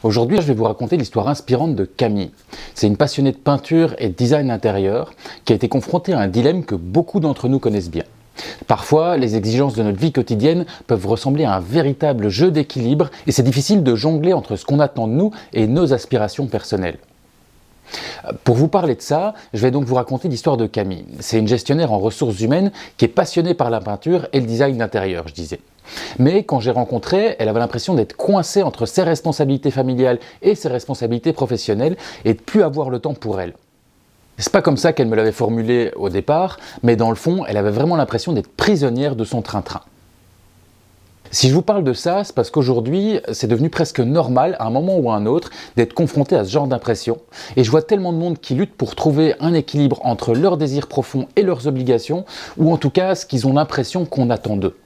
Aujourd'hui, je vais vous raconter l'histoire inspirante de Camille. C'est une passionnée de peinture et de design intérieur qui a été confrontée à un dilemme que beaucoup d'entre nous connaissent bien. Parfois, les exigences de notre vie quotidienne peuvent ressembler à un véritable jeu d'équilibre et c'est difficile de jongler entre ce qu'on attend de nous et nos aspirations personnelles. Pour vous parler de ça, je vais donc vous raconter l'histoire de Camille. C'est une gestionnaire en ressources humaines qui est passionnée par la peinture et le design d'intérieur, je disais. Mais quand j'ai rencontré, elle avait l'impression d'être coincée entre ses responsabilités familiales et ses responsabilités professionnelles et de ne plus avoir le temps pour elle. C'est pas comme ça qu'elle me l'avait formulé au départ, mais dans le fond, elle avait vraiment l'impression d'être prisonnière de son train-train. Si je vous parle de ça, c'est parce qu'aujourd'hui, c'est devenu presque normal, à un moment ou à un autre, d'être confronté à ce genre d'impression. Et je vois tellement de monde qui lutte pour trouver un équilibre entre leurs désirs profonds et leurs obligations, ou en tout cas ce qu'ils ont l'impression qu'on attend d'eux.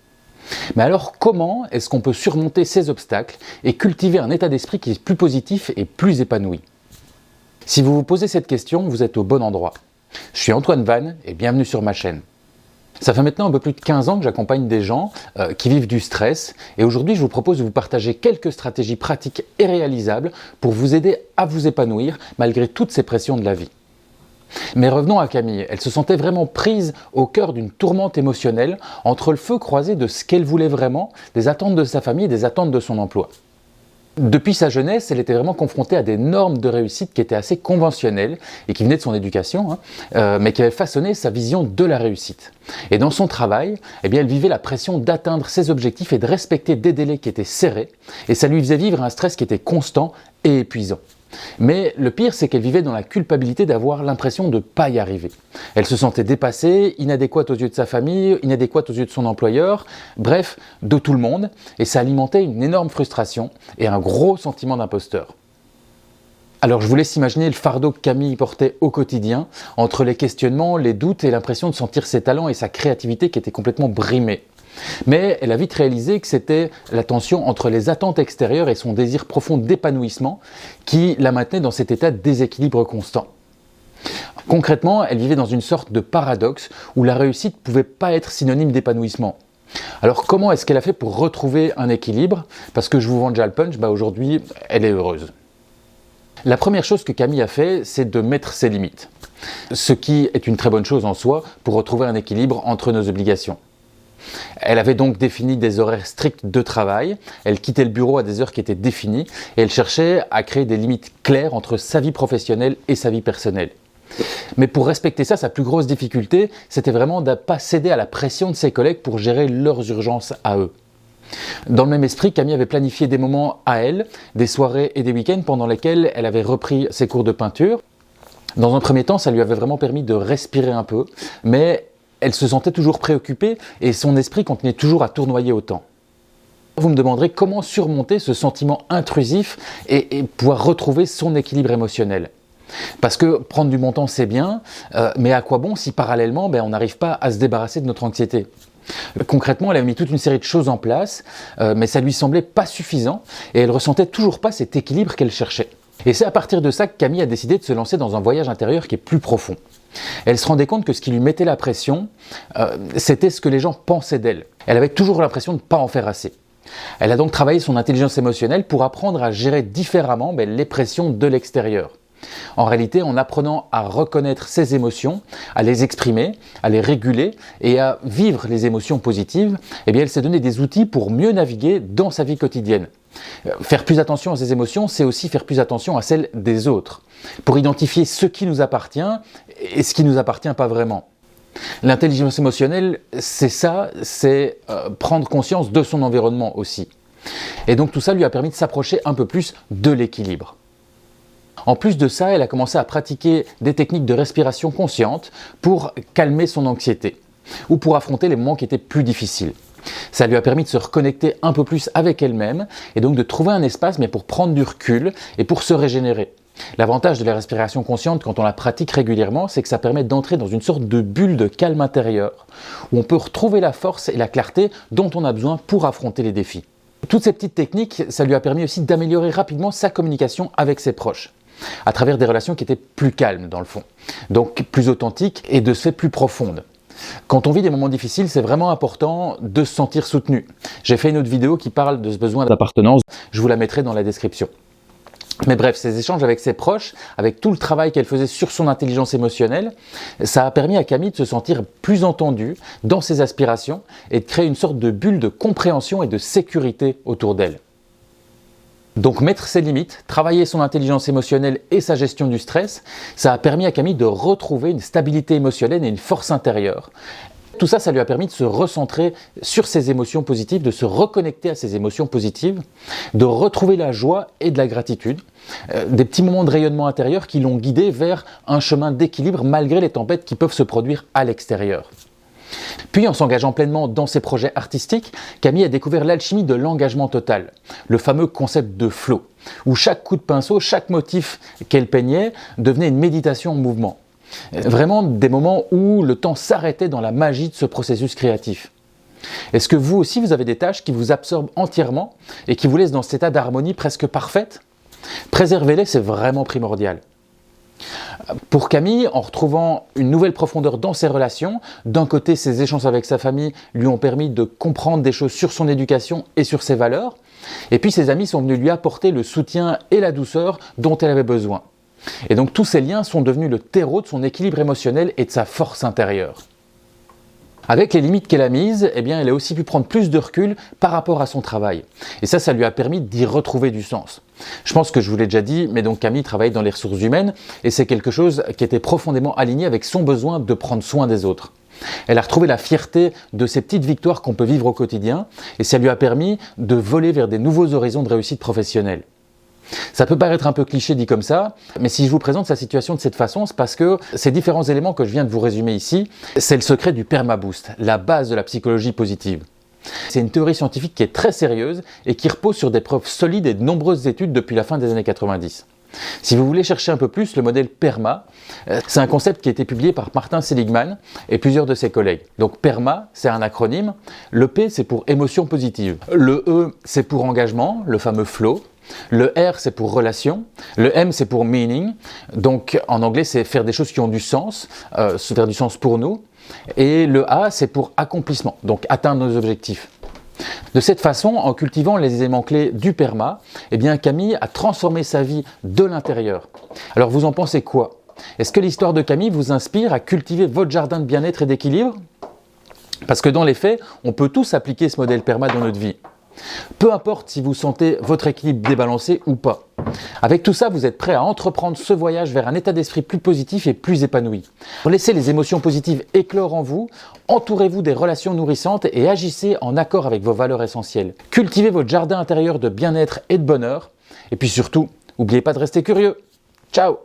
Mais alors comment est-ce qu'on peut surmonter ces obstacles et cultiver un état d'esprit qui est plus positif et plus épanoui? Si vous vous posez cette question, vous êtes au bon endroit. Je suis Antoine Van et bienvenue sur ma chaîne. Ça fait maintenant un peu plus de 15 ans que j'accompagne des gens qui vivent du stress et aujourd'hui je vous propose de vous partager quelques stratégies pratiques et réalisables pour vous aider à vous épanouir malgré toutes ces pressions de la vie. Mais revenons à Camille, elle se sentait vraiment prise au cœur d'une tourmente émotionnelle entre le feu croisé de ce qu'elle voulait vraiment, des attentes de sa famille et des attentes de son emploi. Depuis sa jeunesse, elle était vraiment confrontée à des normes de réussite qui étaient assez conventionnelles et qui venaient de son éducation, mais qui avaient façonné sa vision de la réussite. Et dans son travail, elle vivait la pression d'atteindre ses objectifs et de respecter des délais qui étaient serrés, et ça lui faisait vivre un stress qui était constant et épuisant. Mais le pire, c'est qu'elle vivait dans la culpabilité d'avoir l'impression de ne pas y arriver. Elle se sentait dépassée, inadéquate aux yeux de sa famille, inadéquate aux yeux de son employeur, bref, de tout le monde, et ça alimentait une énorme frustration et un gros sentiment d'imposteur. Alors je vous laisse imaginer le fardeau que Camille portait au quotidien, entre les questionnements, les doutes et l'impression de sentir ses talents et sa créativité qui étaient complètement brimés. Mais elle a vite réalisé que c'était la tension entre les attentes extérieures et son désir profond d'épanouissement qui la maintenait dans cet état de déséquilibre constant. Concrètement, elle vivait dans une sorte de paradoxe où la réussite ne pouvait pas être synonyme d'épanouissement. Alors comment est-ce qu'elle a fait pour retrouver un équilibre? Parce que je vous vends déjà le punch, aujourd'hui elle est heureuse. La première chose que Camille a fait, c'est de mettre ses limites. Ce qui est une très bonne chose en soi pour retrouver un équilibre entre nos obligations. Elle avait donc défini des horaires stricts de travail, elle quittait le bureau à des heures qui étaient définies et elle cherchait à créer des limites claires entre sa vie professionnelle et sa vie personnelle. Mais pour respecter ça, sa plus grosse difficulté, c'était vraiment de ne pas céder à la pression de ses collègues pour gérer leurs urgences à eux. Dans le même esprit, Camille avait planifié des moments à elle, des soirées et des week-ends pendant lesquels elle avait repris ses cours de peinture. Dans un premier temps, ça lui avait vraiment permis de respirer un peu, mais elle se sentait toujours préoccupée et son esprit continuait toujours à tournoyer autant. Vous me demanderez comment surmonter ce sentiment intrusif et pouvoir retrouver son équilibre émotionnel. Parce que prendre du bon temps c'est bien, mais à quoi bon si parallèlement on n'arrive pas à se débarrasser de notre anxiété? Concrètement, elle a mis toute une série de choses en place, mais ça lui semblait pas suffisant et elle ressentait toujours pas cet équilibre qu'elle cherchait. Et c'est à partir de ça que Camille a décidé de se lancer dans un voyage intérieur qui est plus profond. Elle se rendait compte que ce qui lui mettait la pression, c'était ce que les gens pensaient d'elle. Elle avait toujours l'impression de ne pas en faire assez. Elle a donc travaillé son intelligence émotionnelle pour apprendre à gérer différemment les pressions de l'extérieur. En réalité, en apprenant à reconnaître ses émotions, à les exprimer, à les réguler et à vivre les émotions positives, elle s'est donné des outils pour mieux naviguer dans sa vie quotidienne. Faire plus attention à ses émotions, c'est aussi faire plus attention à celles des autres, pour identifier ce qui nous appartient et ce qui ne nous appartient pas vraiment. L'intelligence émotionnelle, c'est ça, c'est prendre conscience de son environnement aussi. Et donc tout ça lui a permis de s'approcher un peu plus de l'équilibre. En plus de ça, elle a commencé à pratiquer des techniques de respiration consciente pour calmer son anxiété ou pour affronter les moments qui étaient plus difficiles. Ça lui a permis de se reconnecter un peu plus avec elle-même et donc de trouver un espace pour prendre du recul et pour se régénérer. L'avantage de la respiration consciente quand on la pratique régulièrement, c'est que ça permet d'entrer dans une sorte de bulle de calme intérieur où on peut retrouver la force et la clarté dont on a besoin pour affronter les défis. Toutes ces petites techniques, ça lui a permis aussi d'améliorer rapidement sa communication avec ses proches, à travers des relations qui étaient plus calmes dans le fond, donc plus authentiques et de ce fait plus profondes. Quand on vit des moments difficiles, c'est vraiment important de se sentir soutenu. J'ai fait une autre vidéo qui parle de ce besoin d'appartenance, je vous la mettrai dans la description. Mais bref, ces échanges avec ses proches, avec tout le travail qu'elle faisait sur son intelligence émotionnelle, ça a permis à Camille de se sentir plus entendue dans ses aspirations et de créer une sorte de bulle de compréhension et de sécurité autour d'elle. Donc mettre ses limites, travailler son intelligence émotionnelle et sa gestion du stress, ça a permis à Camille de retrouver une stabilité émotionnelle et une force intérieure. Tout ça, ça lui a permis de se recentrer sur ses émotions positives, de se reconnecter à ses émotions positives, de retrouver la joie et de la gratitude, des petits moments de rayonnement intérieur qui l'ont guidé vers un chemin d'équilibre malgré les tempêtes qui peuvent se produire à l'extérieur. Puis, en s'engageant pleinement dans ses projets artistiques, Camille a découvert l'alchimie de l'engagement total, le fameux concept de flow, où chaque coup de pinceau, chaque motif qu'elle peignait devenait une méditation en mouvement. Vraiment des moments où le temps s'arrêtait dans la magie de ce processus créatif. Est-ce que vous aussi, vous avez des tâches qui vous absorbent entièrement et qui vous laissent dans cet état d'harmonie presque parfaite? Préservez-les, c'est vraiment primordial. Pour Camille, en retrouvant une nouvelle profondeur dans ses relations, d'un côté, ses échanges avec sa famille lui ont permis de comprendre des choses sur son éducation et sur ses valeurs, et puis ses amis sont venus lui apporter le soutien et la douceur dont elle avait besoin. Et donc tous ces liens sont devenus le terreau de son équilibre émotionnel et de sa force intérieure. Avec les limites qu'elle a mises, eh bien, elle a aussi pu prendre plus de recul par rapport à son travail. Et ça lui a permis d'y retrouver du sens. Je pense que je vous l'ai déjà dit, mais donc Camille travaille dans les ressources humaines et c'est quelque chose qui était profondément aligné avec son besoin de prendre soin des autres. Elle a retrouvé la fierté de ces petites victoires qu'on peut vivre au quotidien et ça lui a permis de voler vers des nouveaux horizons de réussite professionnelle. Ça peut paraître un peu cliché dit comme ça, mais si je vous présente sa situation de cette façon, c'est parce que ces différents éléments que je viens de vous résumer ici, c'est le secret du PermaBoost, la base de la psychologie positive. C'est une théorie scientifique qui est très sérieuse et qui repose sur des preuves solides et de nombreuses études depuis la fin des années 90. Si vous voulez chercher un peu plus, le modèle PERMA, c'est un concept qui a été publié par Martin Seligman et plusieurs de ses collègues. Donc PERMA, c'est un acronyme. Le P, c'est pour émotion positive. Le E, c'est pour engagement, le fameux flow. Le R, c'est pour relation. Le M, c'est pour meaning. Donc, en anglais, c'est faire des choses qui ont du sens, faire du sens pour nous. Et le A, c'est pour accomplissement, donc atteindre nos objectifs. De cette façon, en cultivant les éléments clés du PERMA, eh bien, Camille a transformé sa vie de l'intérieur. Alors, vous en pensez quoi? Est-ce que l'histoire de Camille vous inspire à cultiver votre jardin de bien-être et d'équilibre? Parce que dans les faits, on peut tous appliquer ce modèle PERMA dans notre vie. Peu importe si vous sentez votre équilibre débalancé ou pas. Avec tout ça, vous êtes prêt à entreprendre ce voyage vers un état d'esprit plus positif et plus épanoui. Laissez les émotions positives éclore en vous, entourez-vous des relations nourrissantes et agissez en accord avec vos valeurs essentielles. Cultivez votre jardin intérieur de bien-être et de bonheur. Et puis surtout, n'oubliez pas de rester curieux. Ciao!